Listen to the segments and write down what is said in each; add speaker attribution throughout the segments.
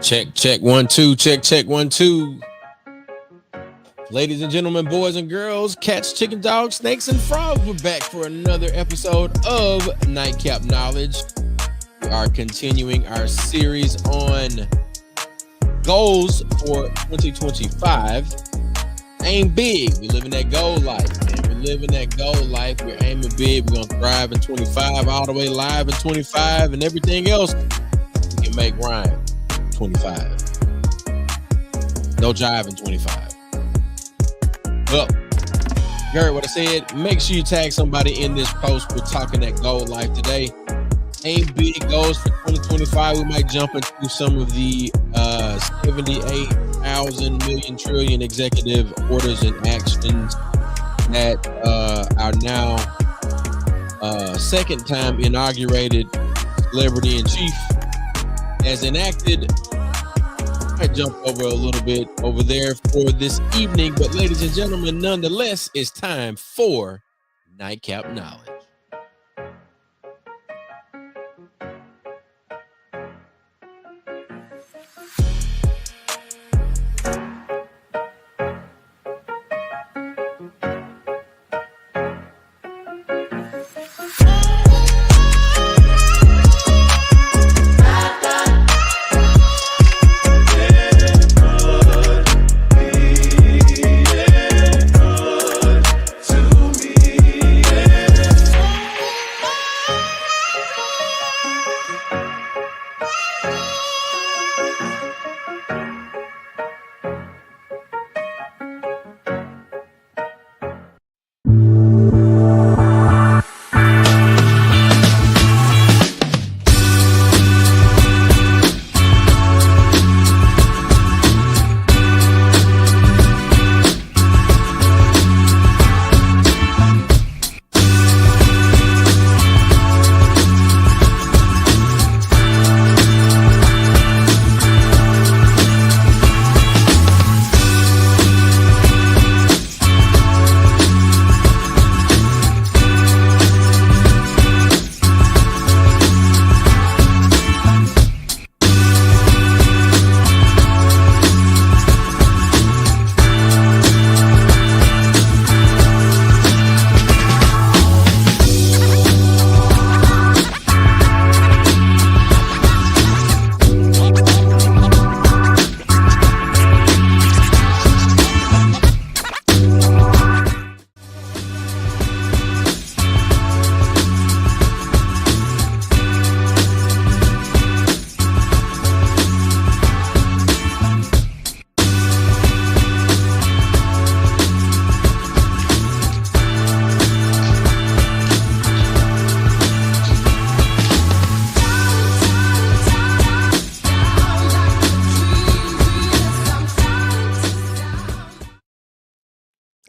Speaker 1: Check 1 2, check 1 2. Ladies and gentlemen, boys and girls, cats, chicken, dogs, snakes, and frogs, we're back for another episode of Nightcap Knowledge. We are continuing our series on goals for 2025. Aim big. We're living that goal life, man. We're living that goal life. We're aiming big. We're going to thrive in 25, all the way live in 25, and everything else we can make rhyme. 25. No jive in 25. Well, you heard what I said. Make sure you tag somebody in this post. We're talking that goal life today. Aim big goals for 2025. We might jump into some of the 78,000 million trillion executive orders and actions that our now second time inaugurated celebrity in chief has enacted. I jump over a little bit over there for this evening, but ladies and gentlemen, nonetheless, it's time for Nightcap Knowledge.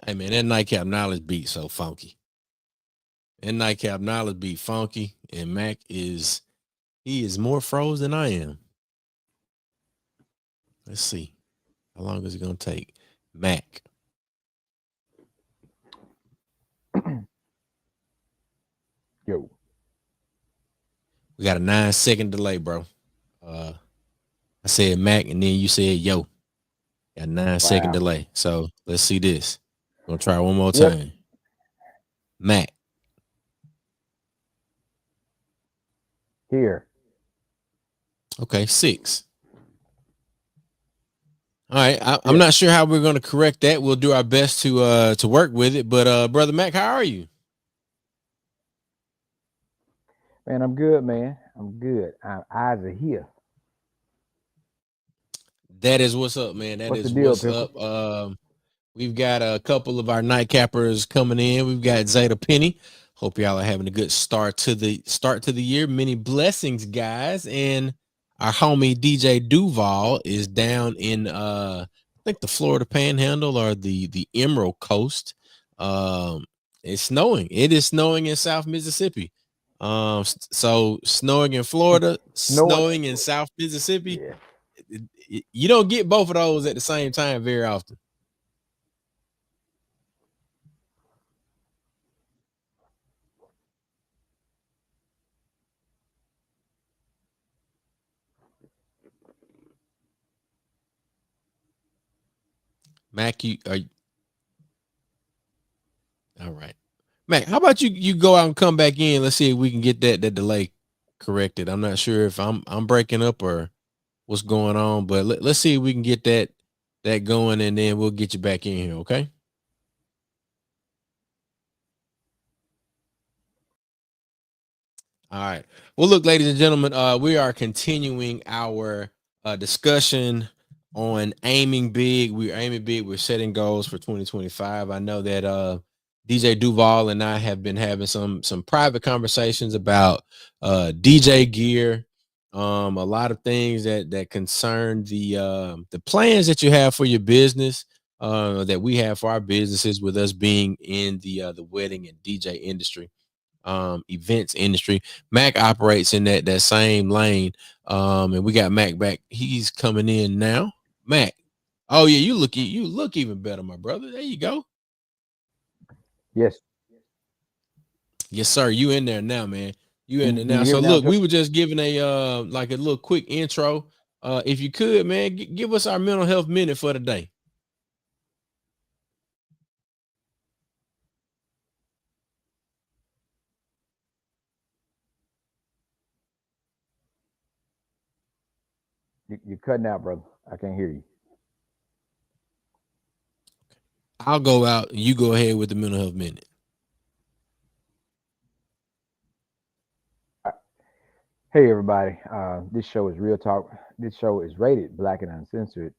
Speaker 1: Hey man, that Nightcap Knowledge beat so funky. That Nightcap Knowledge beat funky, and Mac he is more froze than I am. Let's see. How long is it gonna take? Mac.
Speaker 2: Yo.
Speaker 1: We got a 9-second delay, bro. I said Mac, and then you said yo. Got a 9-second delay. So let's see this. Gonna try one more time. Yep. Mac.
Speaker 2: Here.
Speaker 1: Okay, 6. All right. I'm not sure how we're gonna correct that. We'll do our best to work with it. But Brother Mac, how are you?
Speaker 2: Man, I'm good, man. I'm good. Eyes are here.
Speaker 1: That is what's up, man. What's the deal, what's Pickle? Up. We've got a couple of our nightcappers coming in. We've got Zeta Penny. Hope y'all are having a good start to the year. Many blessings, guys. And our homie DJ Duval is down in I think the Florida Panhandle or the Emerald Coast. It's snowing. It is snowing in South Mississippi. So snowing in Florida, snowing in South Mississippi. Yeah. You don't get both of those at the same time very often. Mac, you are all right. Mac, how about you go out and come back in? Let's see if we can get that delay corrected. I'm not sure if I'm breaking up or what's going on, but let's see if we can get that going, and then we'll get you back in here. Okay. All right. Well, look, ladies and gentlemen, we are continuing our discussion on aiming big. We're aiming big. We're setting goals for 2025. I know that DJ Duval and I have been having some private conversations about DJ gear, a lot of things that concern the plans that you have for your business, that we have for our businesses, with us being in the wedding and DJ industry, events industry. Mac operates in that same lane. And we got Mac back. He's coming in now. Mac. Oh yeah, you look even better, my brother. There you go.
Speaker 2: Yes.
Speaker 1: Yes, sir. You in there now, man. You in there
Speaker 2: Do
Speaker 1: now.
Speaker 2: you hear
Speaker 1: So
Speaker 2: me now,
Speaker 1: look,
Speaker 2: Chuck?
Speaker 1: we were just giving a like a little quick intro. If you could, man, give us our mental health minute for the day.
Speaker 2: You're cutting out, brother. I can't hear you.
Speaker 1: I'll go out and you go ahead with the mental health minute.
Speaker 2: Hey, everybody. This show is Real Talk. This show is rated Black and Uncensored.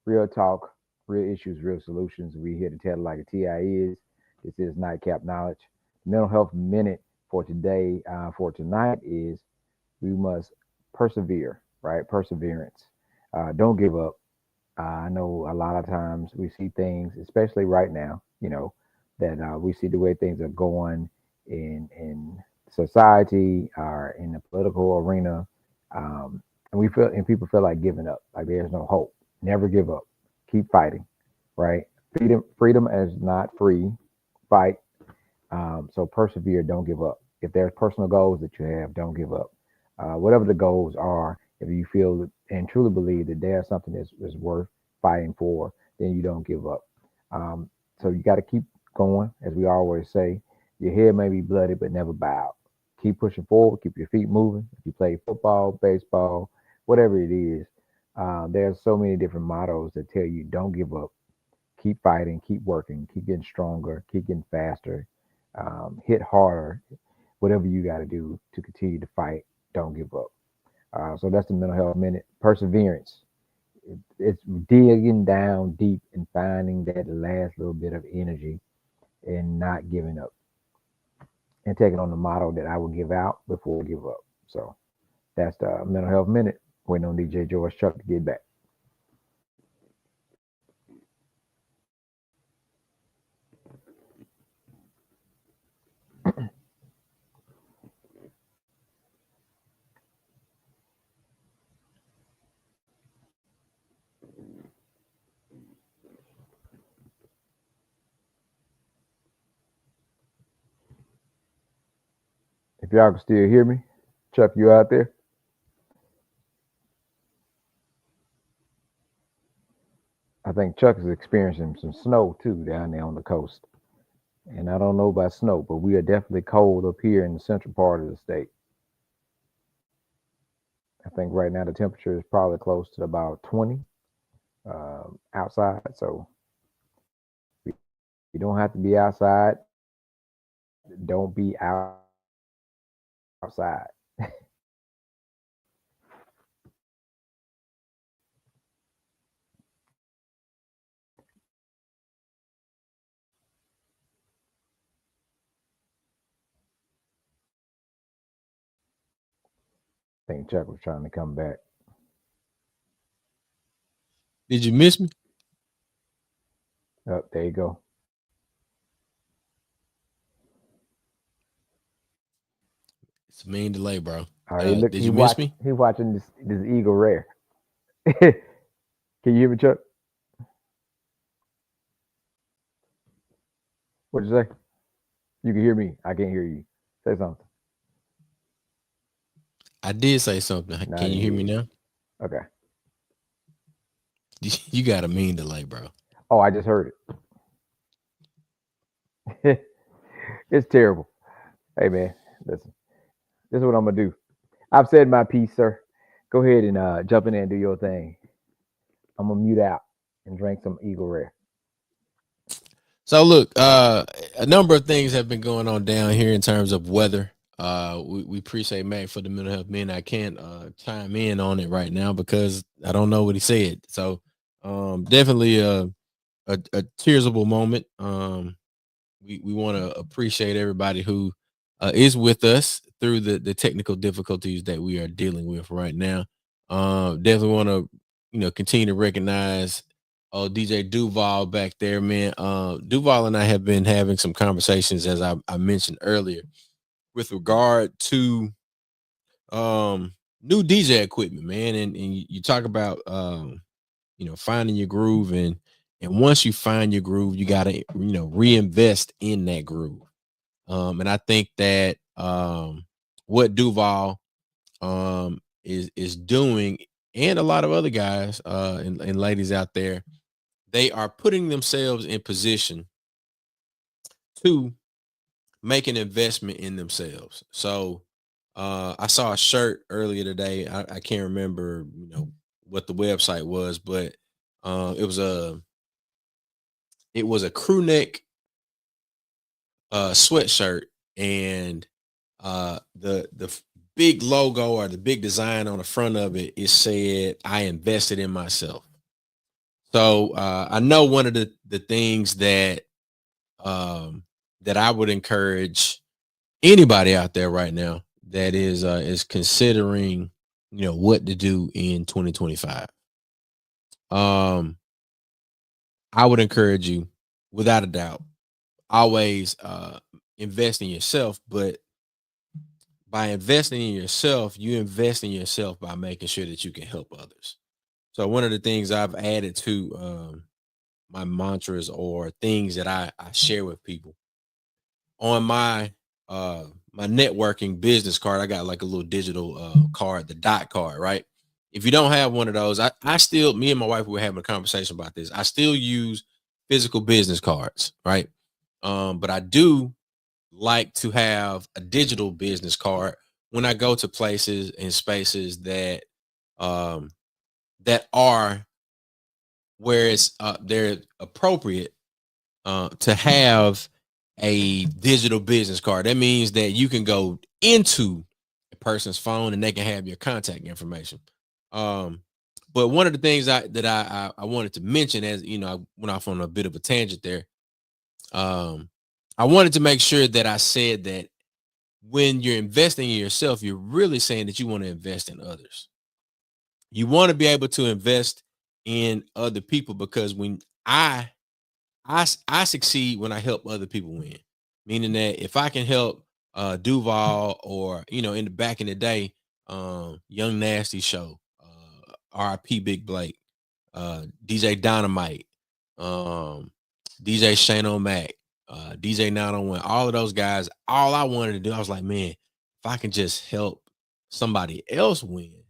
Speaker 2: Real Talk, real issues, real solutions. We here to tell it like a TI is. This is Nightcap Knowledge. Mental health minute for today, for tonight is we must persevere, right? Perseverance. Don't give up. I know a lot of times we see things, especially right now, that we see the way things are going in society or in the political arena, and people feel like giving up, like there's no hope. Never give up. Keep fighting, right? Freedom is not free. Fight. So persevere. Don't give up. If there's personal goals that you have, don't give up. Whatever the goals are, if you feel and truly believe that there's something that's worth fighting for, then you don't give up. So you got to keep going, as we always say. Your head may be bloody, but never bow. Keep pushing forward. Keep your feet moving. If you play football, baseball, whatever it is, there's so many different mottos that tell you don't give up. Keep fighting. Keep working. Keep getting stronger. Keep getting faster. Hit harder. Whatever you got to do to continue to fight, don't give up. So that's the mental health minute. Perseverance. It's digging down deep and finding that last little bit of energy and not giving up and taking on the motto that I will give out before I give up. So that's the mental health minute. Waiting on DJ George Chuck to get back. If y'all can still hear me, Chuck, you out there? I think Chuck is experiencing some snow too down there on the coast. And I don't know about snow, but we are definitely cold up here in the central part of the state. I think right now the temperature is probably close to about 20 outside. So you don't have to be outside. Don't be outside. I think Chuck was trying to come back.
Speaker 1: Did you miss me?
Speaker 2: Oh, there you go.
Speaker 1: It's a mean delay, bro.
Speaker 2: All right, look,
Speaker 1: Did you miss me?
Speaker 2: he watching this eagle rare. Can you hear me, Chuck? What'd you say? You can hear me. I can't hear you. Say something.
Speaker 1: I did say something.
Speaker 2: No, I
Speaker 1: Can you
Speaker 2: didn't
Speaker 1: hear
Speaker 2: hear
Speaker 1: me
Speaker 2: you.
Speaker 1: now?
Speaker 2: Okay.
Speaker 1: You got a mean delay, bro.
Speaker 2: Oh, I just heard it. It's terrible. Hey man, listen. This is what I'm gonna do. I've said my piece, sir. Go ahead and jump in there and do your thing. I'm gonna mute out and drink some Eagle Rare.
Speaker 1: So look, a number of things have been going on down here in terms of weather. We appreciate Mac for the mental health men. I can't chime in on it right now because I don't know what he said. So definitely a tearsable moment. We want to appreciate everybody who is with us through the technical difficulties that we are dealing with right now. Definitely want to continue to recognize DJ Duval back there, man. Duval and I have been having some conversations, as I mentioned earlier, with regard to new DJ equipment, man. And you talk about finding your groove, and once you find your groove, you gotta reinvest in that groove. And I think that what Duval is doing, and a lot of other guys and ladies out there, they are putting themselves in position to make an investment in themselves. So I saw a shirt earlier today. I can't remember, what the website was, but it was a crew neck sweatshirt, and the big logo or the big design on the front of it said, "I invested in myself." So I know one of the things that I would encourage anybody out there right now that is considering what to do in 2025. Um, I would encourage you, without a doubt, always invest in yourself. But by investing in yourself, you invest in yourself by making sure that you can help others. So one of the things I've added to my mantras, or things that I share with people on my networking business card, I got like a little digital card, the dot card, right? If you don't have one of those, I still, me and my wife were having a conversation about this. I still use physical business cards, right? But I do like to have a digital business card when I go to places and spaces um that are where it's they're appropriate to have a digital business card. That means that you can go into a person's phone and they can have your contact information. Um, but one of the things I wanted to mention, as I went off on a bit of a tangent there. Um, I wanted to make sure that I said that when you're investing in yourself, you're really saying that you want to invest in others. You want to be able to invest in other people, because when I succeed when I help other people win. Meaning that if I can help Duval, or in the back in the day, Young Nasty Show, RIP Big Blake, DJ Dynamite, um, DJ Shane O'Mac, DJ 901, all of those guys, all I wanted to do, I was like, man, if I can just help somebody else win,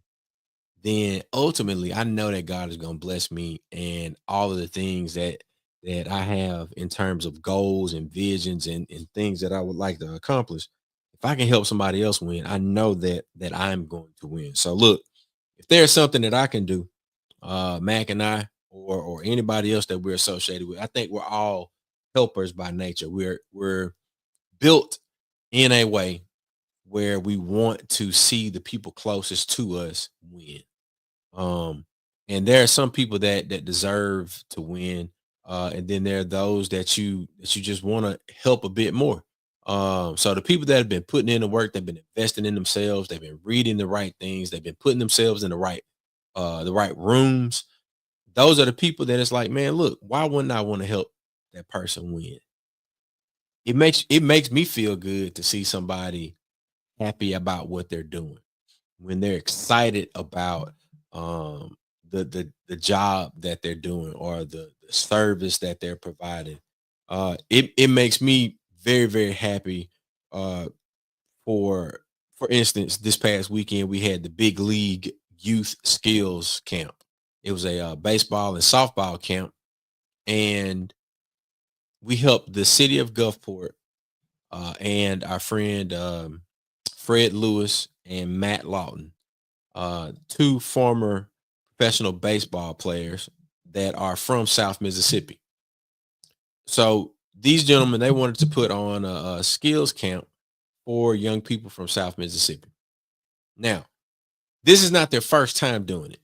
Speaker 1: then ultimately I know that God is going to bless me, and all of the things that I have in terms of goals and visions, and things that I would like to accomplish. If I can help somebody else win, I know that I'm going to win. So look, if there's something that I can do, Mac and I, or anybody else that we're associated with, I think we're all helpers by nature. We're built in a way where we want to see the people closest to us win. Um, and there are some people that deserve to win, and then there are those that you just want to help a bit more. So the people that have been putting in the work, they've been investing in themselves, they've been reading the right things, they've been putting themselves in the right rooms. Those are the people that it's like, man, look, why wouldn't I want to help that person win? It makes me feel good to see somebody happy about what they're doing, when they're excited about the job that they're doing, or the service that they're providing. It makes me very, very happy. uh for for instance, this past weekend we had the big league youth skills camp. It was a baseball and softball camp, and we helped the city of Gulfport and our friend Fred Lewis and Matt Lawton, two former professional baseball players that are from South Mississippi. So these gentlemen, they wanted to put on a skills camp for young people from South Mississippi. Now, this is not their first time doing it.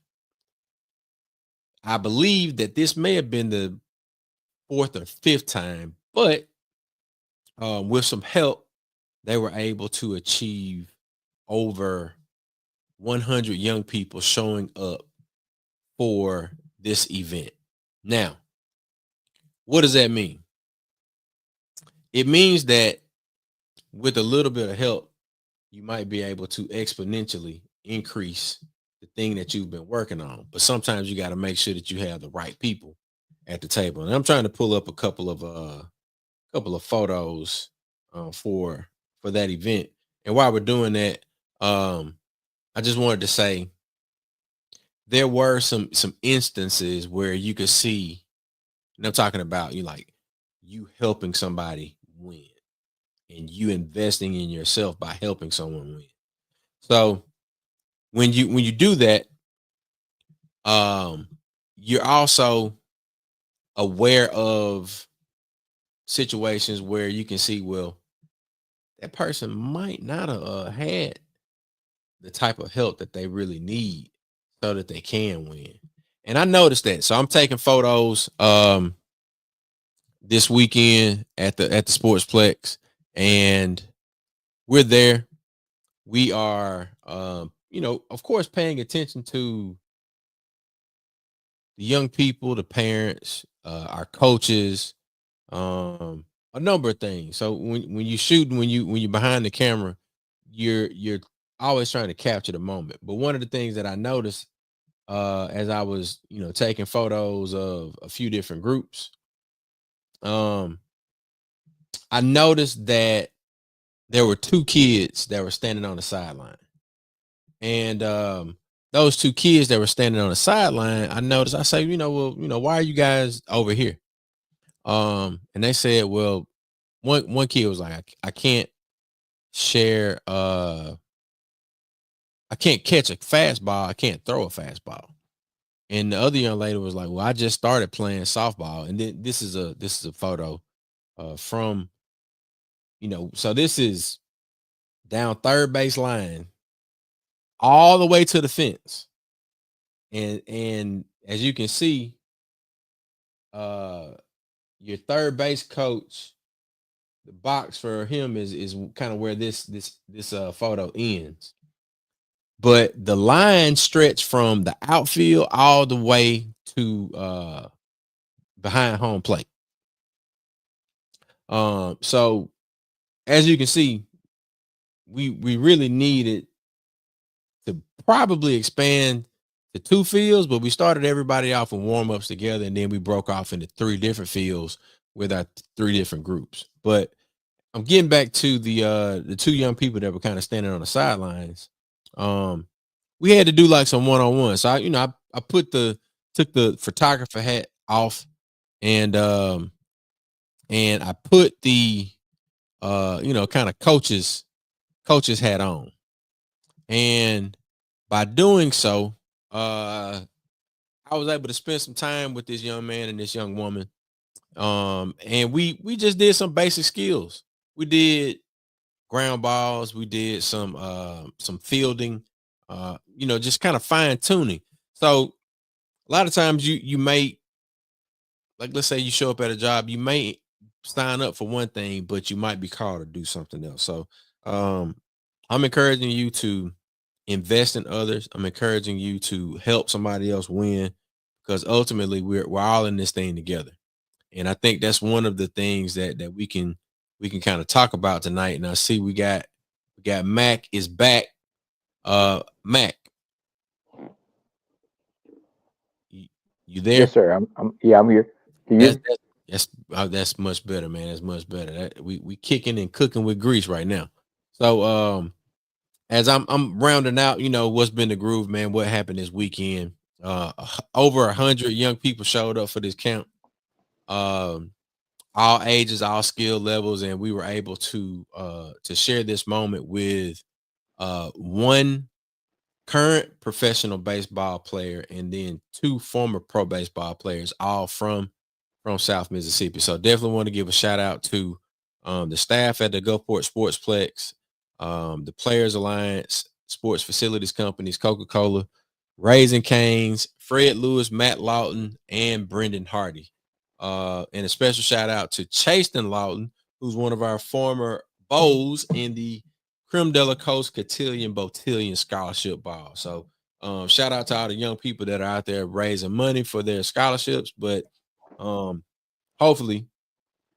Speaker 1: I believe that this may have been the fourth or fifth time, but with some help, they were able to achieve over 100 young people showing up for this event. Now, what does that mean? It means that with a little bit of help, you might be able to exponentially increase the thing that you've been working on. But sometimes you got to make sure that you have the right people at the table. And I'm trying to pull up a couple of photos for that event. And while we're doing that, I just wanted to say there were some instances where you could see, and I'm talking about you like you helping somebody win and you investing in yourself by helping someone win. So when you do that, um, you're also aware of situations where you can see, well, that person might not have had the type of help that they really need so that they can win. And I noticed that. So I'm taking photos this weekend at the Sportsplex, and we're there. We are of course paying attention to the young people, the parents, our coaches, um, a number of things. So when you shoot, when you're behind the camera, you're always trying to capture the moment. But one of the things that I noticed as I was, taking photos of a few different groups, um, I noticed that there were two kids that were standing on the sideline. And those two kids that were standing on the sideline, I noticed, I say, well, why are you guys over here? And they said, well, one kid was like, I can't share I can't catch a fastball, I can't throw a fastball. And the other young lady was like, well, I just started playing softball. And then this is a photo from, so this is down third base line all the way to the fence. And as you can see, uh your third base coach, the box for him is kind of where this photo ends. But the line stretched from the outfield all the way to behind home plate. So as you can see, we really needed to probably expand to two fields, but we started everybody off with warm-ups together, and then we broke off into three different fields with our three different groups. But I'm getting back to the two young people that were kind of standing on the sidelines. We had to do like some one-on-one. So I took the photographer hat off, and I put the kind of coaches hat on. And by doing so, I was able to spend some time with this young man and this young woman. And we just did some basic skills. We did ground balls, we did some fielding, just kind of fine tuning. So a lot of times you may, like, let's say you show up at a job, you may sign up for one thing, but you might be called to do something else. So um I'm encouraging you to invest in others. I'm encouraging you to help somebody else win, because ultimately we're all in this thing together. And I think that's one of the things that we can kind of talk about tonight. And I see we got Mac is back. Mac, you, you there?
Speaker 2: Yes, sir. I'm here. Can you hear
Speaker 1: That's
Speaker 2: me?
Speaker 1: that's that's much better, man. That's much better. We kicking and cooking with grease right now. So as I'm rounding out, what's been the groove, man. What happened this weekend? Over 100 young people showed up for this camp. um, all ages, all skill levels, and we were able to share this moment with one current professional baseball player and then two former pro baseball players, all from South Mississippi. So definitely want to give a shout out to the staff at the Gulfport Sportsplex, the Players Alliance, Sports Facilities Companies, Coca-Cola, Raising Canes, Fred Lewis, Matt Lawton, and Brendan Hardy. And a special shout out to Chasten Lawton, who's one of our former Bows in the Creme de la Coast Cotillion Botillion Scholarship Ball. So shout out to all the young people that are out there raising money for their scholarships. But um, hopefully,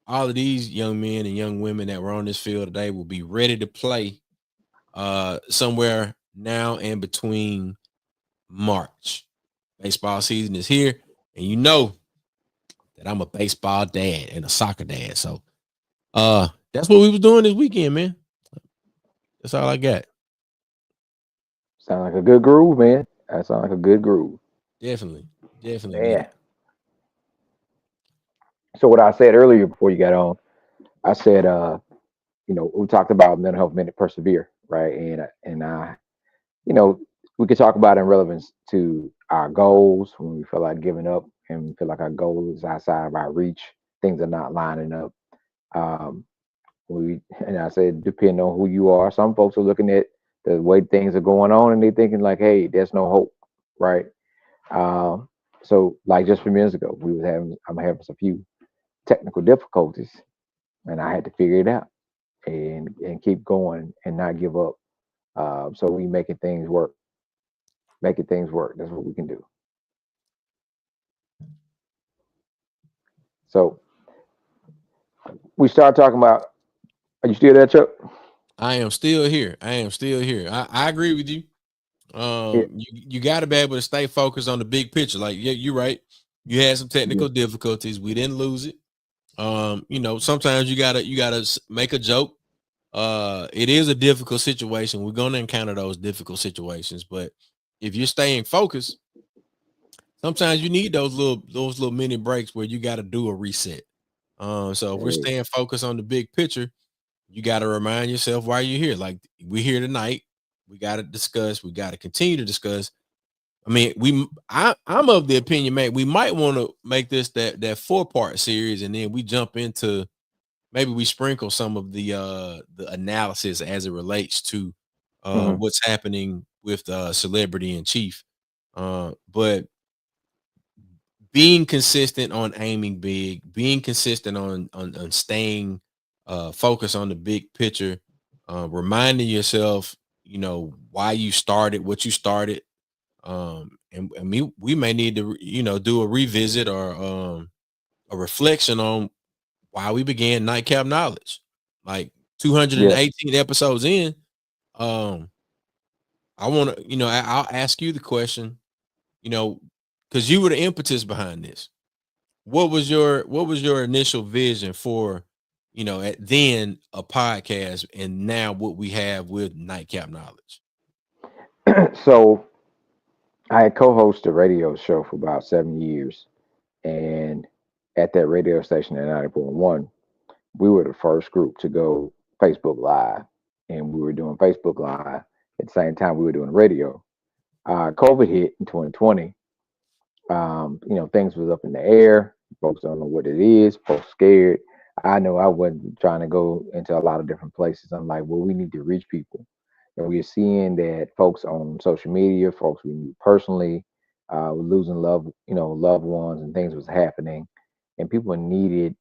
Speaker 1: all of these young men and young women that were on this field today will be ready to play somewhere now and between March. Baseball season is here, and you know that I'm a baseball dad and a soccer dad. So that's what we was doing this weekend, man. That's all I got.
Speaker 2: Sound like a good groove, man. That sounds like a good groove,
Speaker 1: Definitely. Definitely, man.
Speaker 2: man. So what I said earlier before you got on, I said, we talked about mental health, minute persevere, right? And you know, we could talk about in relevance to our goals when we feel like giving up and we feel like our goal is outside of our reach. Things are not lining up. Um, and I said, depending on who you are, some folks are looking at the way things are going on and they're thinking like, hey, there's no hope, right? Um, so like just a few minutes ago, I'm having a few technical difficulties, and I had to figure it out and keep going and not give up. So we making things work. That's what we can do. So we start talking about. Are you still there, Chuck?
Speaker 1: I am still here. I am still here. I agree with you.
Speaker 2: Yeah,
Speaker 1: You got to be able to stay focused on the big picture. Like, yeah, you're right. You had some
Speaker 2: yeah,
Speaker 1: technical difficulties. We didn't lose it. Sometimes you gotta make a joke. It is a difficult situation. We're gonna encounter those difficult situations, but if you're staying focused, sometimes you need those little mini breaks where you got to do a reset. So if we're
Speaker 2: hey,
Speaker 1: staying focused on the big picture, you got to remind yourself why you're here. Like, we're here tonight. We got to discuss. We got to continue to discuss. I mean, I'm of the opinion, man, we might want to make this that 4-part series, and then we jump into, maybe we sprinkle some of the analysis as it relates to
Speaker 2: mhm,
Speaker 1: what's happening with celebrity in chief. But being consistent on aiming big, being consistent on staying focused on the big picture, reminding yourself, why you started what you started. And we may need to, do a revisit or a reflection on why we began Nightcap Knowledge. Like,
Speaker 2: yeah.
Speaker 1: 218 episodes in, um, I want to, I'll ask you the question, you know, because you were the impetus behind this. What was your initial vision for, at then a podcast and now what we have with Nightcap Knowledge?
Speaker 2: So I had co-hosted a radio show for about 7 years, and at that radio station at 90.1, we were the first group to go Facebook Live, and we were doing Facebook Live at the same time we were doing radio. COVID hit in 2020. Things was up in the air. Folks don't know what it is. Folks scared. I know I wasn't trying to go into a lot of different places. I'm like, well, we need to reach people, and we're seeing that folks on social media, folks we knew personally, were losing loved ones, and things was happening, and people needed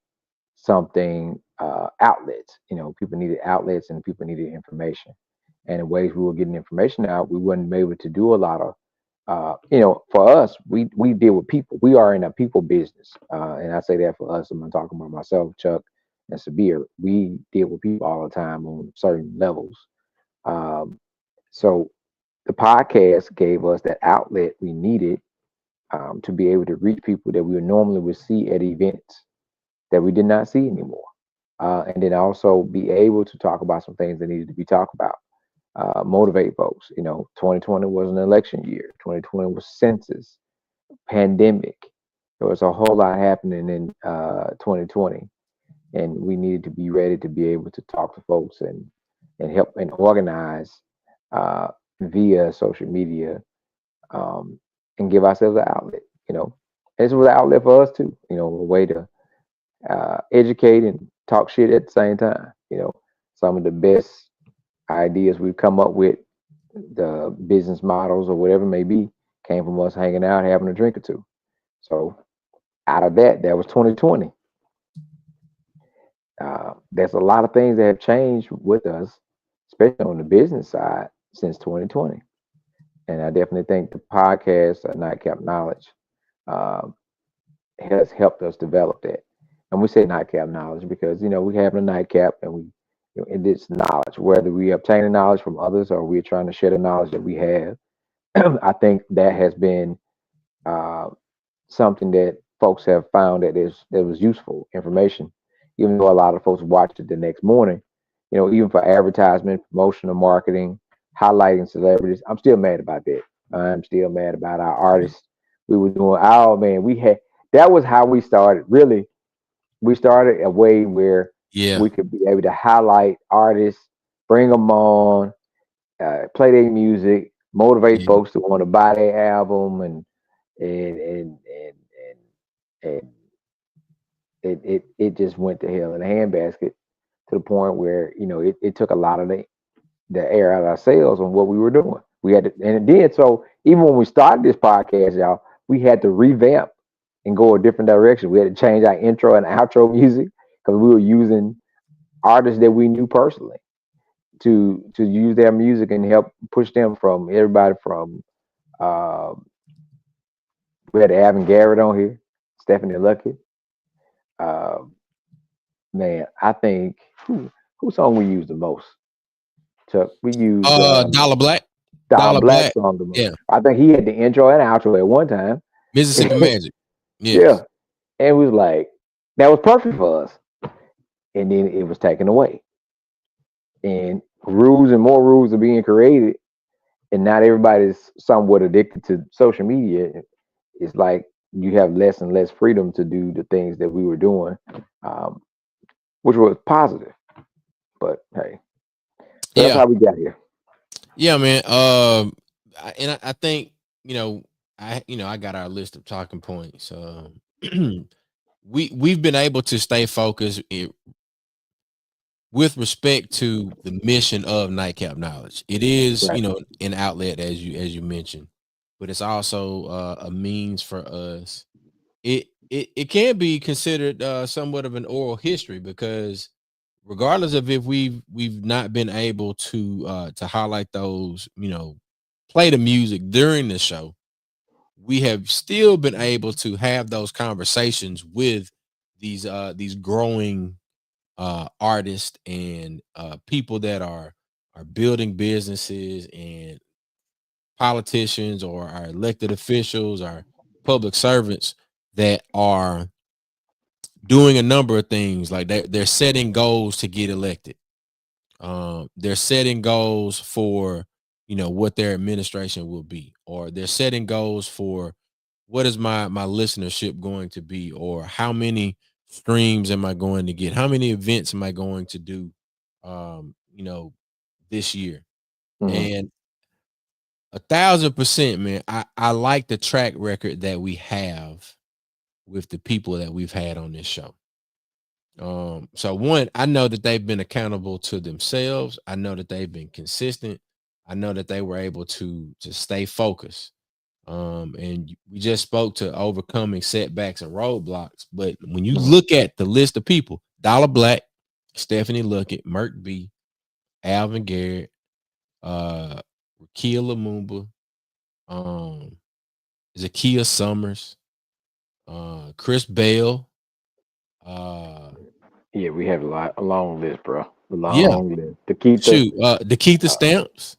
Speaker 2: something, outlets. People needed outlets and people needed information. And the ways we were getting information out, we wouldn't be able to do a lot of. For us, we deal with people. We are in a people business, and I say that for us. I'm talking about myself, Chuck, and Sabir. We deal with people all the time on certain levels. Um, so the podcast gave us that outlet we needed, to be able to reach people that we normally would see at events that we did not see anymore. And then also be able to talk about some things that needed to be talked about, motivate folks. 2020 was an election year, 2020 was census, pandemic. There was a whole lot happening in 2020, and we needed to be ready to be able to talk to folks and help and organize uh, via social media, um, and give ourselves an outlet. You know, this was an outlet for us too. You know, a way to educate and talk shit at the same time. You know, some of the best ideas we've come up with, the business models or whatever it may be, came from us hanging out, having a drink or two. So out of that, that was 2020. There's a lot of things that have changed with us, especially on the business side, since 2020. And I definitely think the podcast, Nightcap Knowledge, uh, has helped us develop that. And we say nightcap knowledge because we have a nightcap, and and it's knowledge. Whether we obtain the knowledge from others or we're trying to share the knowledge that we have, I think that has been uh, something that folks have found that was useful information. Even though a lot of folks watched it the next morning, even for advertisement, promotional marketing, highlighting celebrities, I'm still mad about that. I'm still mad about our artists. We were doing, oh man, we had that was how we started. Really, we started a way where
Speaker 1: Yeah.
Speaker 2: we could be able to highlight artists, bring them on, play their music, motivate
Speaker 1: Yeah.
Speaker 2: folks to want to buy their album, and and and and it just went to hell in a handbasket to the point where it took a lot of the air out of our sails on what we were doing. We had to, and it did. So even when we started this podcast, y'all, we had to revamp and go a different direction. We had to change our intro and outro music because we were using artists that we knew personally to use their music and help push them from everybody from uh, we had Avin Garrett on here, Stephanie Lucky. Uh, man, I think who song we used the most? Chuck, we used
Speaker 1: Dollar Black.
Speaker 2: Dollar
Speaker 1: Dollar
Speaker 2: Black
Speaker 1: Black.
Speaker 2: song the most.
Speaker 1: Yeah.
Speaker 2: I think he had the intro and outro at one time.
Speaker 1: Mississippi Magic.
Speaker 2: Yeah,
Speaker 1: Yes.
Speaker 2: and it was like that was perfect for us. And then it was taken away, and rules and more rules are being created, and not everybody's somewhat addicted to social media. It's like you have less and less freedom to do the things that we were doing, um, which was positive. But hey, so that's
Speaker 1: Yeah.
Speaker 2: how we got here.
Speaker 1: Yeah, man. I think I got our list of talking points. We've been able to stay focused with respect to the mission of Nightcap Knowledge. It is,
Speaker 2: Right.
Speaker 1: an outlet as you mentioned, but it's also a means for us. It can be considered somewhat of an oral history because regardless of if we've not been able to highlight those, play the music during the show, we have still been able to have those conversations with these growing artists and people that are building businesses and politicians or our elected officials, our public servants that are doing a number of things like they're setting goals to get elected. They're setting goals for what their administration will be, or they're setting goals for what is my listenership going to be, or how many streams am I going to get, how many events am I going to do, this year.
Speaker 2: Hmm.
Speaker 1: And 1,000%, man, I like the track record that we have with the people that we've had on this show. So one, I know that they've been accountable to themselves. I know that they've been consistent. I know that they were able to stay focused. And we just spoke to overcoming setbacks and roadblocks. But when you
Speaker 2: Hmm.
Speaker 1: look at the list of people, Dollar Black, Stephanie Luckett, Merk B, Alvin Garrett, uh, Rakia Lumumba, um, Zakia Summers, Chris Bell, uh,
Speaker 2: Yeah, we have a long list, bro. A
Speaker 1: yeah,
Speaker 2: long list. To keep the
Speaker 1: shoot, the Keitha
Speaker 2: uh,
Speaker 1: Stamps,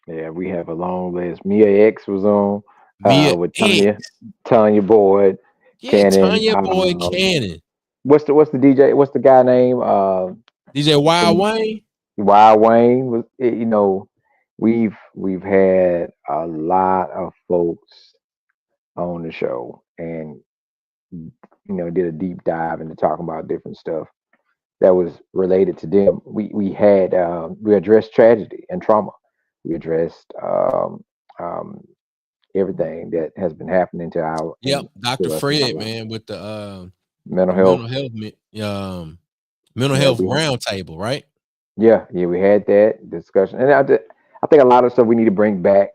Speaker 2: yeah, we have a long list. Mia X was on
Speaker 1: Mia
Speaker 2: with Tanya,
Speaker 1: X,
Speaker 2: Tanya Boyd,
Speaker 1: yeah,
Speaker 2: Cannon.
Speaker 1: Tanya Boy Cannon,
Speaker 2: What's the DJ? What's the guy name?
Speaker 1: DJ Wild
Speaker 2: From
Speaker 1: Wayne.
Speaker 2: Wild Wayne was. We've had a lot of folks on the show, and did a deep dive into talking about different stuff that was related to them. We addressed tragedy and trauma. We addressed um, everything that has been happening to our
Speaker 1: Yep, Dr.
Speaker 2: to us in our
Speaker 1: Fred,
Speaker 2: life.
Speaker 1: man, with the
Speaker 2: Mental
Speaker 1: mental
Speaker 2: health.
Speaker 1: health mental
Speaker 2: Yeah,
Speaker 1: health
Speaker 2: we
Speaker 1: roundtable, right?
Speaker 2: we had that discussion, and I think a lot of stuff we need to bring back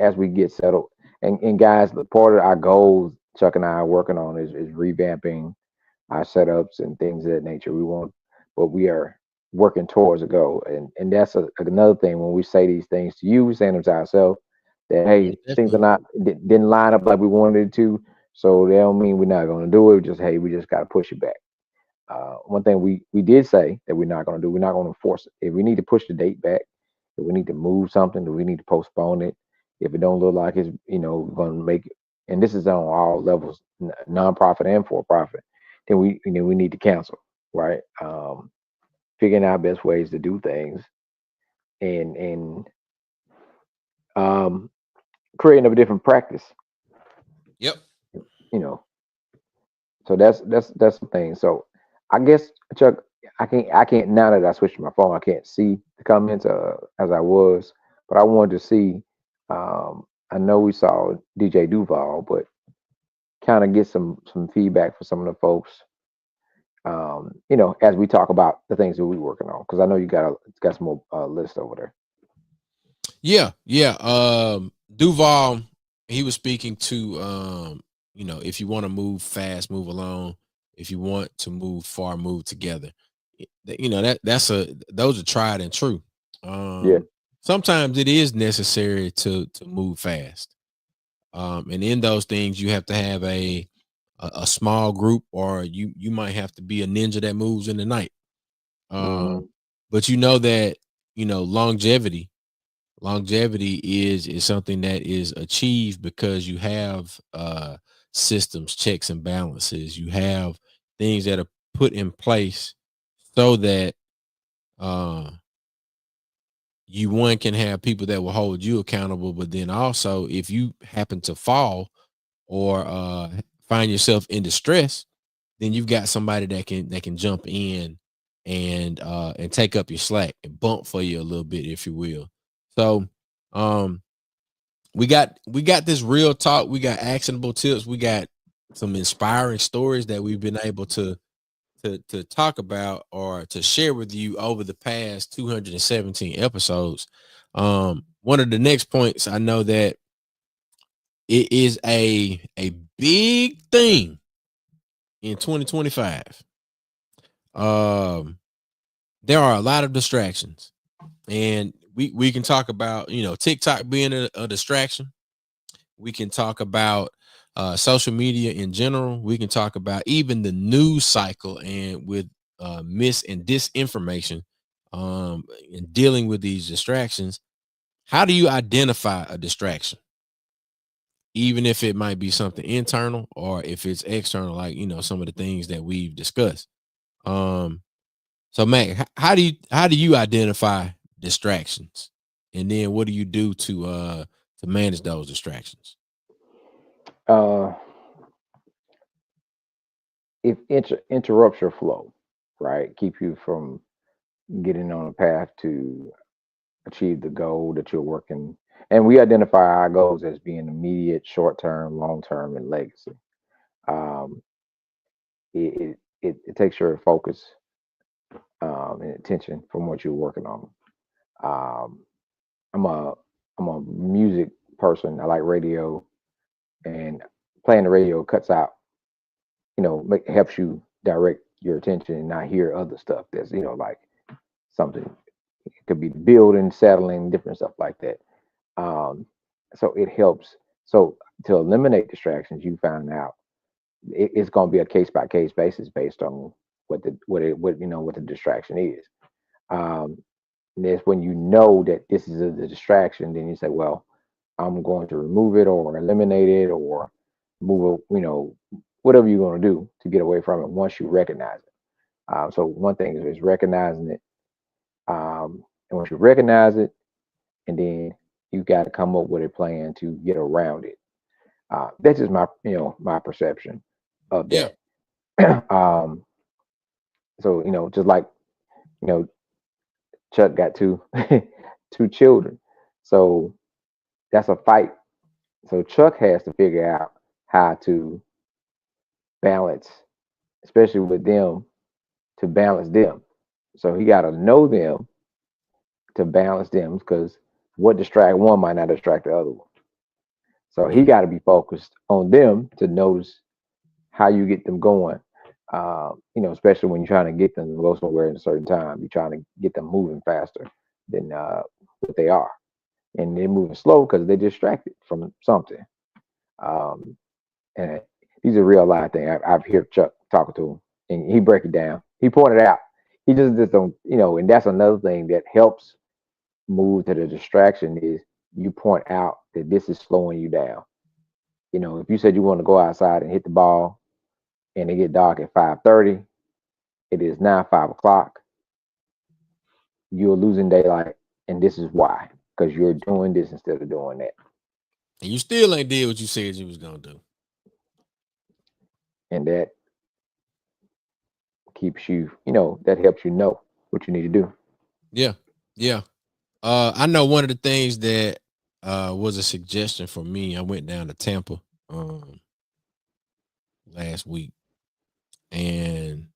Speaker 2: as we get settled. And guys, the part of our goals Chuck and I are working on is revamping our setups and things of that nature. We want, but we are working towards a goal, and that's another thing. When we say these things to you, we're saying them to ourselves that
Speaker 1: Yeah,
Speaker 2: hey, things are
Speaker 1: definitely.
Speaker 2: not didn't line up like we wanted it to. So they don't mean we're not going to do it. Just hey, we just got to push it back. One thing we did say that we're not going to do, we're not going to force it. If we need to push the date back, if we need to move something, if we need to postpone it, if it don't look like it's going to make it, and this is on all levels, nonprofit and for profit, then we need to cancel, right? Figuring out best ways to do things and um, creating a different practice,
Speaker 1: Yep.
Speaker 2: you know. So that's the thing. So I guess Chuck, I can't now that I switched to my phone, I can't see the comments as I was, but I wanted to see. I know we saw DJ Duval, but kind of get some feedback for some of the folks. As we talk about the things that we're working on, because I know you got some more list over there.
Speaker 1: Yeah, yeah. Duval, he was speaking to if you want to move fast, move alone. If you want to move far, move together. Those are tried and true.
Speaker 2: Yeah.
Speaker 1: Sometimes it is necessary to move fast. And in those things you have to have a small group, or you might have to be a ninja that moves in the night.
Speaker 2: Hmm.
Speaker 1: But you know that longevity is something that is achieved because you have systems, checks and balances. You have things that are put in place so that uh you one can have people that will hold you accountable, but then also if you happen to fall or find yourself in distress, then you've got somebody that can jump in and take up your slack and bump for you a little bit, if you will. So um we got this real talk, we got actionable tips, we got some inspiring stories that we've been able to talk about or to share with you over the past 217 episodes. One of the next points, I know that it is a big thing in 2025. Um, there are a lot of distractions, and we can talk about TikTok being a distraction. We can talk about social media in general. We can talk about even the news cycle and with mis and disinformation, and dealing with these distractions. How do you identify a distraction, even if it might be something internal or if it's external, like some of the things that we've discussed? Um, so, Mac, how do you identify distractions, and then what do you do to manage those distractions?
Speaker 2: Uh, if interrupts your flow, right, keep you from getting on a path to achieve the goal that you're working. And we identify our goals as being immediate, short term, long term, and legacy. Um, it takes your focus and attention from what you're working on. Um, I'm a I'm a music person. I like radio, and playing the radio cuts out. Helps you direct your attention and not hear other stuff. That's like something. It could be building, settling, different stuff like that. Um, so it helps. So to eliminate distractions, you find out it's going to be a case by case basis based on what the distraction is. Um, and that's when you know that this is a distraction. Then you say, well, I'm going to remove it or eliminate it or move it. Whatever you're going to do to get away from it once you recognize it. So one thing is recognizing it, and once you recognize it, and then you got to come up with a plan to get around it. That's just my perception. of
Speaker 1: Yeah.
Speaker 2: that. um, so just like you know, Chuck got two two children, so that's a fight. So Chuck has to figure out how to balance, especially with them, to balance them. So he got to know them to balance them because what distract one might not distract the other one. So he
Speaker 1: Mm.
Speaker 2: got to be focused on them to notice how you get them going. Especially when you're trying to get them to go somewhere in a certain time, you're trying to get them moving faster than what they are, and they're moving slow because they're distracted from something. Um, and these are real life things. I've heard Chuck talking to him, and he break it down. He pointed out. He just don't, and that's another thing that helps move to the distraction is you point out that this is slowing you down. If you said you want to go outside and hit the ball, and it get dark at 5:30, it is now 5 o'clock. You're losing daylight, and this is why because you're doing this instead of doing that,
Speaker 1: And you still ain't did what you said you was gonna do.
Speaker 2: and that keeps you, that helps you know what you need to do.
Speaker 1: Yeah. Yeah. I know one of the things that was a suggestion for me. I went down to Tampa last week, and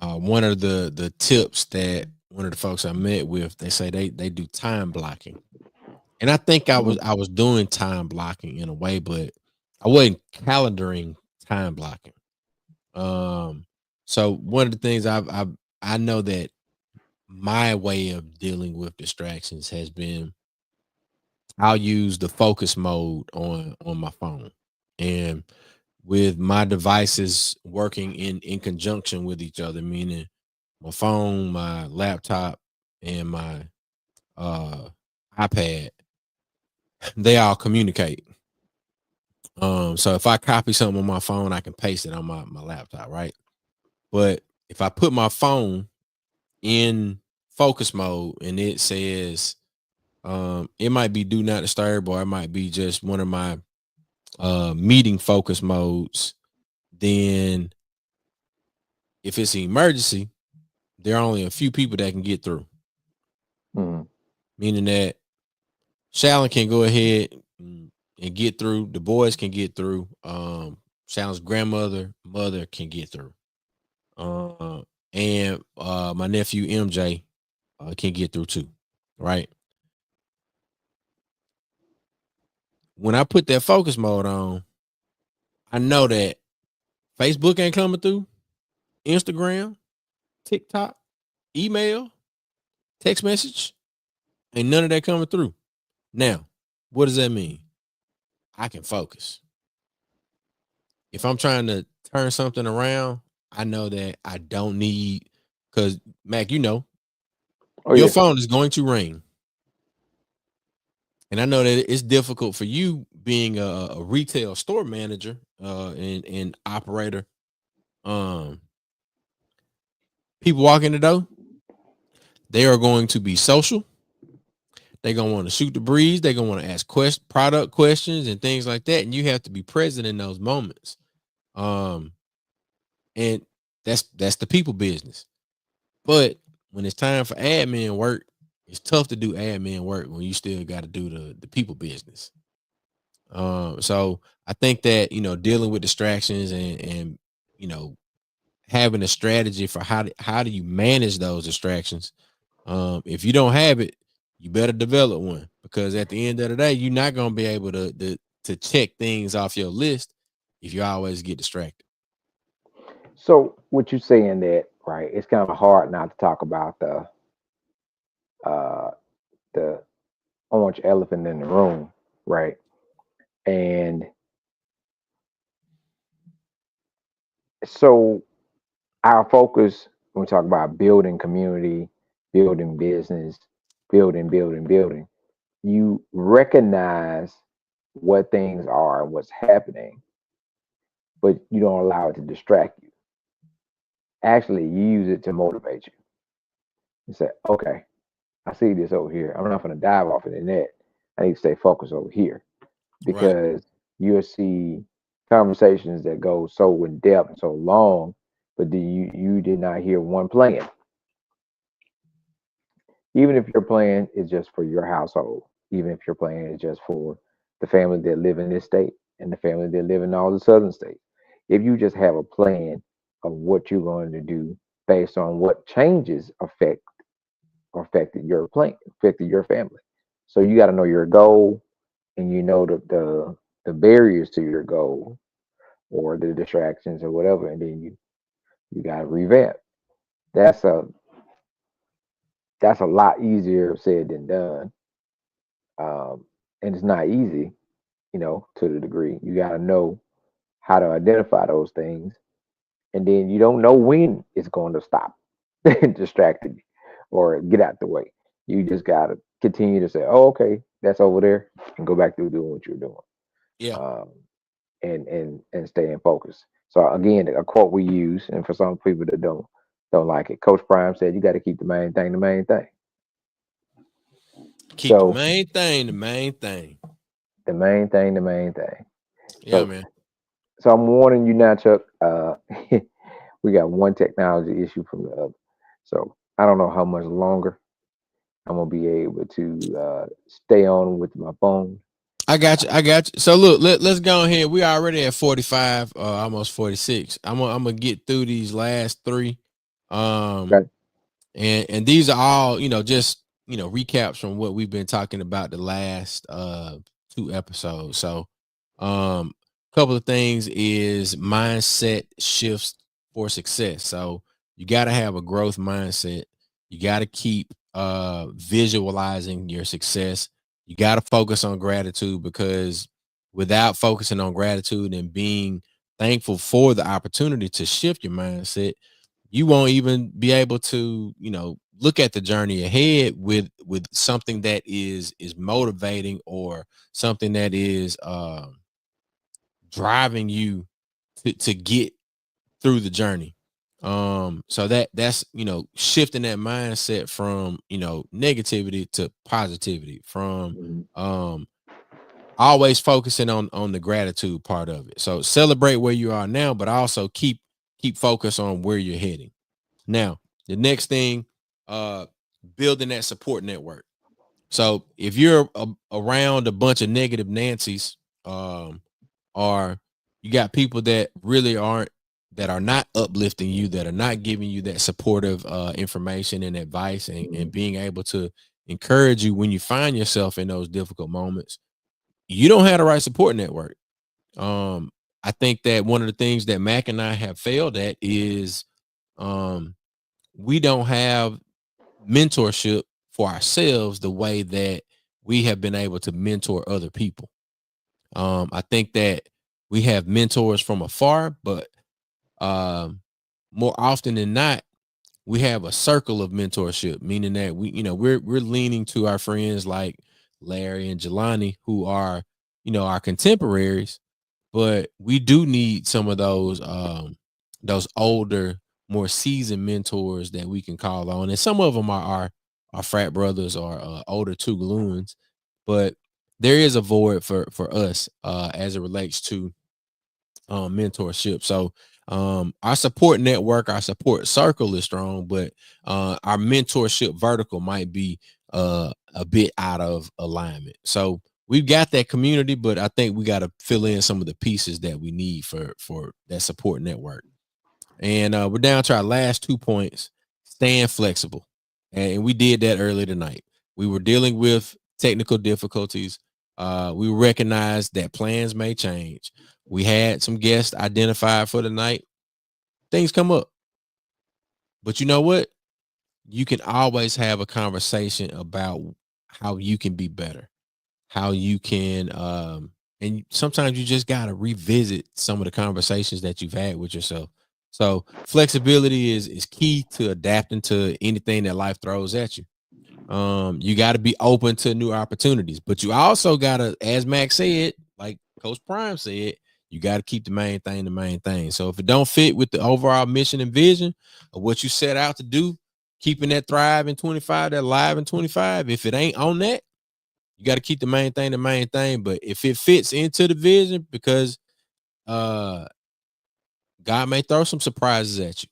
Speaker 1: one of the tips that one of the folks I met with, they say they do time blocking. And I think
Speaker 2: Mhm.
Speaker 1: I was doing time blocking in a way, but I wasn't calendaring time blocking. Um, so one of the things I know that my way of dealing with distractions has been I'll use the focus mode on my phone, and with my devices working in conjunction with each other, meaning my phone, my laptop, and my uh iPad, they all communicate. So if I copy something on my phone, I can paste it on my laptop, right? But if I put my phone in focus mode and it says it might be do not disturb, or it might be just one of my meeting focus modes, then if it's an emergency, there are only a few people that can get through.
Speaker 2: Mhm.
Speaker 1: Meaning that Shallon can go ahead and get through. The boys can get through. Shallon's grandmother, mother can get through. And my nephew MJ can get through too. Right. When I put that focus mode on, I know that Facebook ain't coming through, Instagram, TikTok, email, text message, ain't none of that coming through. Now, what does that mean? I can focus. If I'm trying to turn something around, I know that I don't need, because Mac,
Speaker 2: Oh
Speaker 1: your
Speaker 2: yeah.
Speaker 1: phone is going to ring. And I know that it's difficult for you being a retail store manager and operator. Um, People walk in the door, they are going to be social. They're gonna want to shoot the breeze. They're gonna want to ask product questions and things like that. And you have to be present in those moments. Um, and that's the people business. But when it's time for admin work, it's tough to do admin work when you still got to do the people business. So I think that dealing with distractions and you know having a strategy for how do you manage those distractions. If you don't have it, you better develop one, because at the end of the day, you're not gonna be able to check things off your list if you always get distracted.
Speaker 2: So what you saying that right? It's kind of hard not to talk about uh, the orange elephant in the room, right? And so our focus when we talk about building community, building business, building, you recognize what things are and what's happening, but you don't allow it to distract you. Actually, you use it to motivate you. You say, okay, I see this over here. I'm not going to dive off in the net. I need to stay focused over here
Speaker 1: Right.
Speaker 2: because you'll see conversations that go so in depth, so long, but you did not hear one plan. Even if your plan is just for your household, even if your plan is just for the family that live in this state and the family that live in all the southern states, if you just have a plan of what you're going to do based on what changes affected your plan, affected your family. So you got to know your goal, and you know the barriers to your goal or the distractions or whatever, and then you got to revamp. That's a that's a lot easier said than done, and it's not easy, to the degree. You got to know how to identify those things, and then you don't know when it's going to stop distracting you or get out the way. You just got to continue to say, "Oh, okay, that's over there," and go back to doing what you're doing,
Speaker 1: Yeah.
Speaker 2: um, and stay in focus. So again, a quote we use, and for some people that don't like it, Coach Prime said, "You got to keep the main thing the main thing."
Speaker 1: Keep the
Speaker 2: So
Speaker 1: main thing the main thing.
Speaker 2: the main thing, the main thing.
Speaker 1: Yeah,
Speaker 2: So
Speaker 1: man.
Speaker 2: so I'm warning you now, Chuck. We got one technology issue from the other. So I don't know how much longer I'm gonna be able to stay on with my phone.
Speaker 1: I got you. I got you. So look, let's go ahead. We already at 45, almost 46. I'm gonna get through these last three. Um,
Speaker 2: Okay.
Speaker 1: and these are all, just recaps from what we've been talking about the last two episodes. So a couple of things is mindset shifts for success. So you got to have a growth mindset. You got to keep visualizing your success. You got to focus on gratitude, because without focusing on gratitude and being thankful for the opportunity to shift your mindset, you won't even be able to, look at the journey ahead with something that is motivating, or something that is driving you to get through the journey. So that's shifting that mindset from negativity to positivity, from
Speaker 2: Mhm.
Speaker 1: um always focusing on the gratitude part of it. So celebrate where you are now, but also keep focus on where you're heading. Now, the next thing, uh, building that support network. So if you're around a bunch of negative Nancy's, or you got people that really aren't, that are not uplifting you, that are not giving you that supportive information and advice, and
Speaker 2: Mhm.
Speaker 1: being able to encourage you when you find yourself in those difficult moments, you don't have the right support network. Um, I think that one of the things that Mac and I have failed at is, um, we don't have mentorship for ourselves the way that we have been able to mentor other people. I think that we have mentors from afar, but um, more often than not, we have a circle of mentorship, meaning that we're leaning to our friends like Larry and Jelani, who are our contemporaries, but we do need some of those older, more seasoned mentors that we can call on, and some of them are our frat brothers, or older Tugaloons, but there is a void for us as it relates to mentorship. So our support network, our support circle is strong, but our mentorship vertical might be a bit out of alignment. So we've got that community, but I think we got to fill in some of the pieces that we need for that support network. And we're down to our last 2 points: staying flexible. And we did that earlier tonight. We were dealing with technical difficulties. We recognized that plans may change. We had some guests identified for the night. Things come up. But you know what? You can always have a conversation about how you can be better, how you can and sometimes you just got to revisit some of the conversations that you've had with yourself. So flexibility is key to adapting to anything that life throws at you. You got to be open to new opportunities, but you also got to, as Max said, like Coach Prime said, you got to keep the main thing the main thing. So if it don't fit with the overall mission and vision of what you set out to do, keeping that thrive in 25, that live in 25, if it ain't on that, you got to keep the main thing the main thing. But if it fits into the vision, because uh God may throw some surprises at you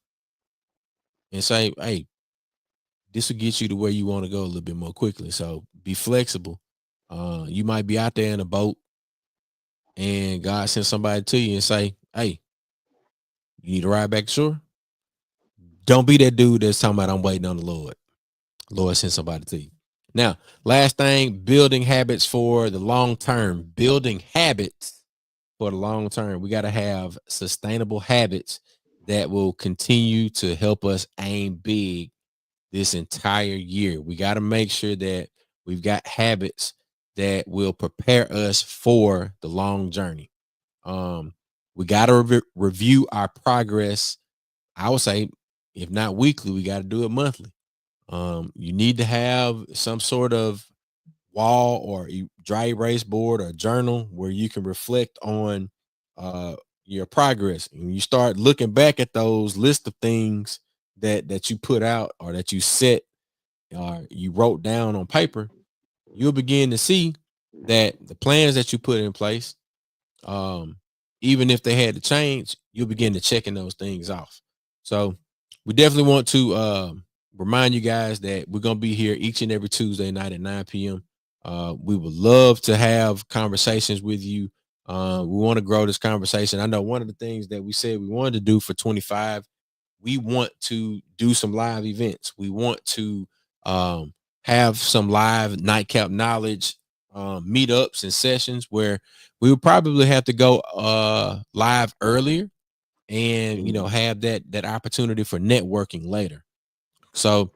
Speaker 1: and say, hey, this will get you to where you want to go a little bit more quickly. So be flexible. You might be out there in a boat and God sends somebody to you and say, hey, you need to ride back to shore. Don't be that dude that's talking about I'm waiting on the Lord. Lord send somebody to you. Now, last thing, building habits for the long term. Building habits for the long term. We got to have sustainable habits that will continue to help us aim big this entire year. We got to make sure that we've got habits that will prepare us for the long journey. Um, we got to review our progress. I would say, if not weekly, we got to do it monthly. You need to have some sort of wall or dry erase board or journal where you can reflect on uh, your progress. And you start looking back at those list of things that you put out or that you set or you wrote down on paper, you'll begin to see that the plans that you put in place, um, even if they had to change, you'll begin to checking those things off. So we definitely want to remind you guys that we're gonna be here each and every Tuesday night at 9 p.m. We would love to have conversations with you. We want to grow this conversation. I know one of the things that we said we wanted to do for 25, we want to do some live events. We want to um, have some live nightcap knowledge meetups and sessions where we would probably have to go live earlier and have that opportunity for networking later. So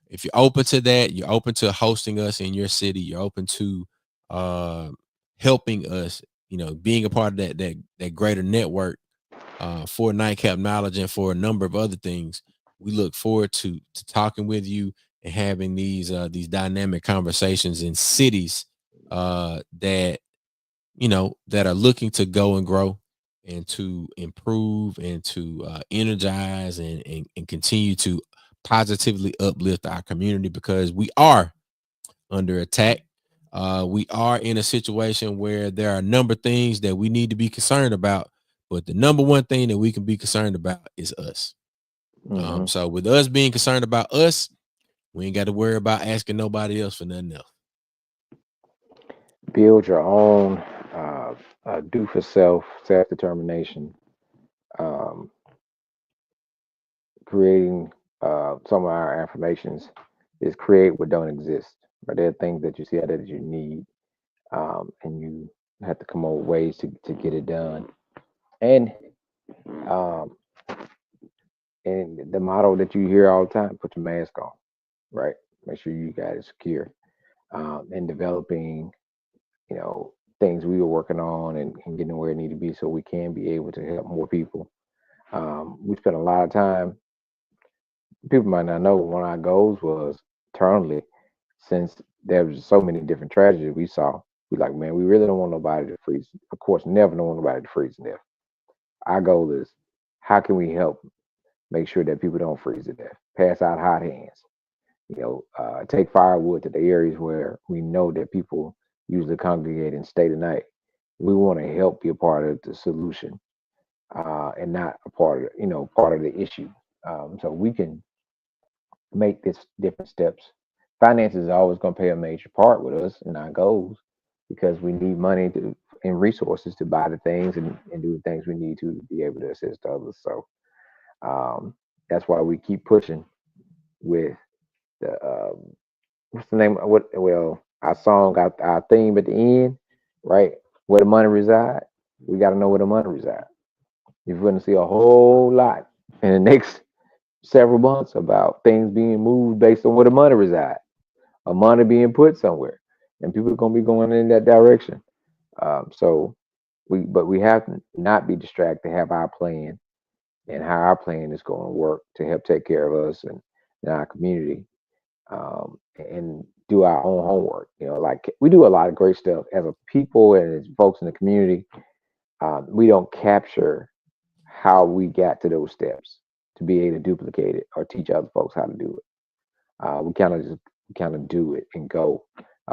Speaker 1: if you're open to that, you're open to hosting us in your city, you're open to uh helping us, being a part of that greater network for nightcap knowledge and for a number of other things. We look forward to talking with you and having these dynamic conversations in cities that that are looking to go and grow and to improve and to energize and continue to positively uplift our community, because we are under attack. We are in a situation where there are a number of things that we need to be concerned about, but the number one thing that we can be concerned about is us.
Speaker 2: Mm-hmm.
Speaker 1: So with us being concerned about us, we ain't got to worry about asking nobody else for nothing else.
Speaker 2: Build your own do for self determination. Um, Creating some of our affirmations is create what don't exist. Right? There are things that you see out there that you need, and you have to come up with ways to get it done. And um, and the motto that you hear all the time: put your mask on. Right? Make sure you got it secure. And developing, you know, things we were working on and getting where it need to be so we can be able to help more people. We spent a lot of time. People might not know one of our goals was internally, since there was so many different tragedies we saw. We like, man, we really don't want nobody to freeze. Of course, never don't want nobody to freeze to death. Our goal is how can we help make sure that people don't freeze to death? Pass out hot hands. Take firewood to the areas where we know that people usually congregate and stay the night. We want to help be a part of the solution, and not a part of part of the issue. So we can make this different steps. Finances is always going to play a major part with us in our goals because we need money to and resources to buy the things and do the things we need to be able to assist others. So um, that's why we keep pushing with the what's the name? What our song, our theme at the end, right? Where the money reside. We got to know where the money reside. You're going to see a whole lot in the next several months about things being moved based on where the money reside, or money being put somewhere, and people are going to be going in that direction. So we have to not be distracted. Have our plan and how our plan is going to work to help take care of us and our community, and do our own homework. Like we do a lot of great stuff as a people and as folks in the community. We don't capture how we got to those steps to be able to duplicate it or teach other folks how to do it. We kind of do it and go.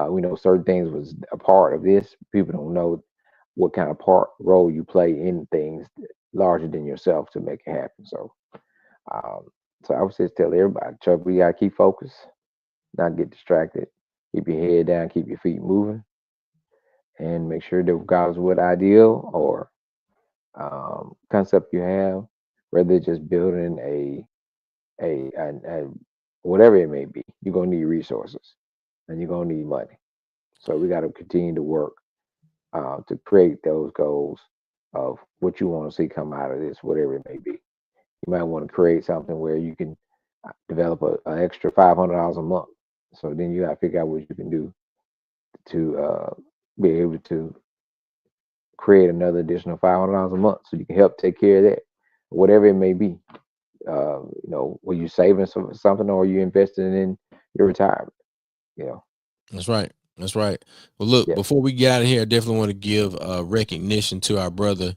Speaker 2: We know certain things was a part of this. People don't know what kind of role you play in things larger than yourself to make it happen. Um, so I would just tell everybody, Chuck, we gotta keep focused, not get distracted, keep your head down, keep your feet moving, and make sure that regardless of what ideal or concept you have, whether it's just building a whatever it may be, you're gonna need resources and you're gonna need money. So we got to continue to work to create those goals of what you want to see come out of this, whatever it may be. You might want to create something where you can develop an extra $500 a month. So then you got to figure out what you can do to be able to create another additional $500 a month, so you can help take care of that, whatever it may be. Were you saving something, or are you investing in your retirement?
Speaker 1: That's right. That's right. Well, look, before we get out of here, I definitely want to give recognition to our brother,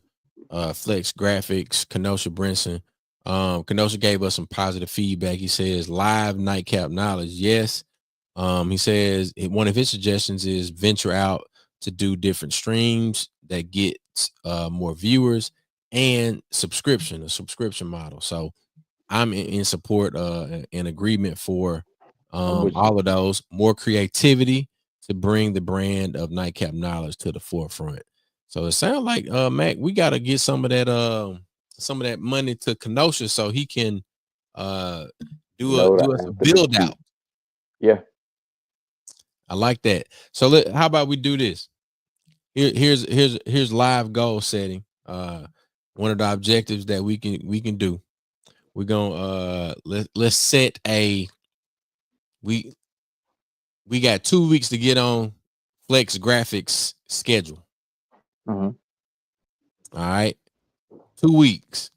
Speaker 1: Flex Graphics, Kenosha Brinson. Kenosha gave us some positive feedback. He says live nightcap knowledge. Yes. He says one of his suggestions is venture out to do different streams that get more viewers and a subscription model. So I'm in support, in agreement for all of those. More creativity to bring the brand of Nightcap Knowledge to the forefront. So it sounds like Mac, we got to get some of that money to Kenosha so he can do us a build out.
Speaker 2: Yeah,
Speaker 1: I like that. So how about we do this? Here's live goal setting. One of the objectives that we can do. We're gonna let's set we got 2 weeks to get on Flex Graphics schedule.
Speaker 2: Mm-hmm.
Speaker 1: All right, 2 weeks.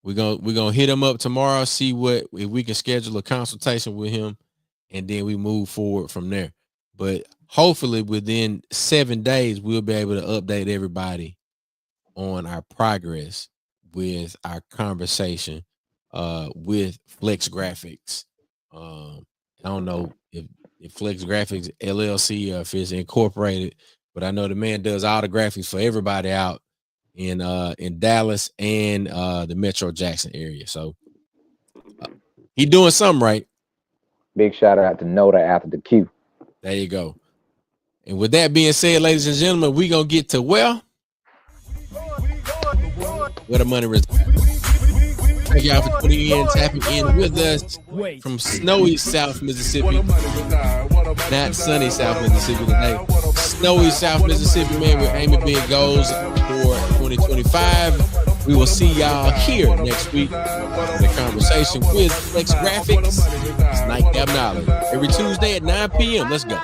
Speaker 1: We're gonna hit him up tomorrow, see if we can schedule a consultation with him, and then we move forward from there. But hopefully within 7 days, we'll be able to update everybody on our progress with our conversation with Flex Graphics. I don't know if Flex Graphics LLC or if it's incorporated, but I know the man does all the graphics for everybody out in Dallas and the Metro Jackson area. So he doing something right.
Speaker 2: Big shout out to Noda after the Q.
Speaker 1: There you go. And with that being said, ladies and gentlemen, we gonna get to where the money resides. Thank y'all for tuning in, tapping in with us from snowy South Mississippi. Not sunny South Mississippi today. Snowy South Mississippi, man. We're aiming big goals for 2025. We will see y'all here next week in the conversation with Flex Graphics. It's Nightcap Knowledge every Tuesday at 9 p.m. Let's go.